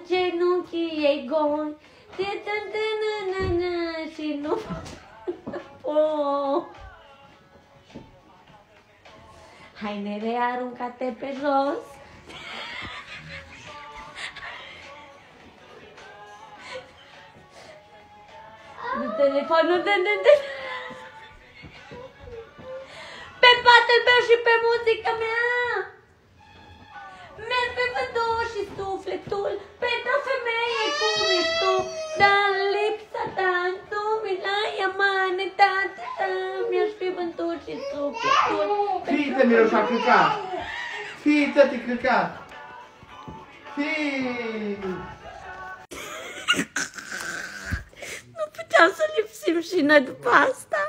genunchii ei goi. Și nu... Hainele aruncate pe jos. Telefonul pe patele meu și pe muzica mea. Merg pe vădor și sufletul pentru o femeie cum ești tu. Dar în lipsa ta, tu mi-l-ai amanătate. Mi-aș fi vântut și sufletul. Fită, Miroș, a căcat. Fită, te căcat. Nu puteam să lipsim și noi după asta.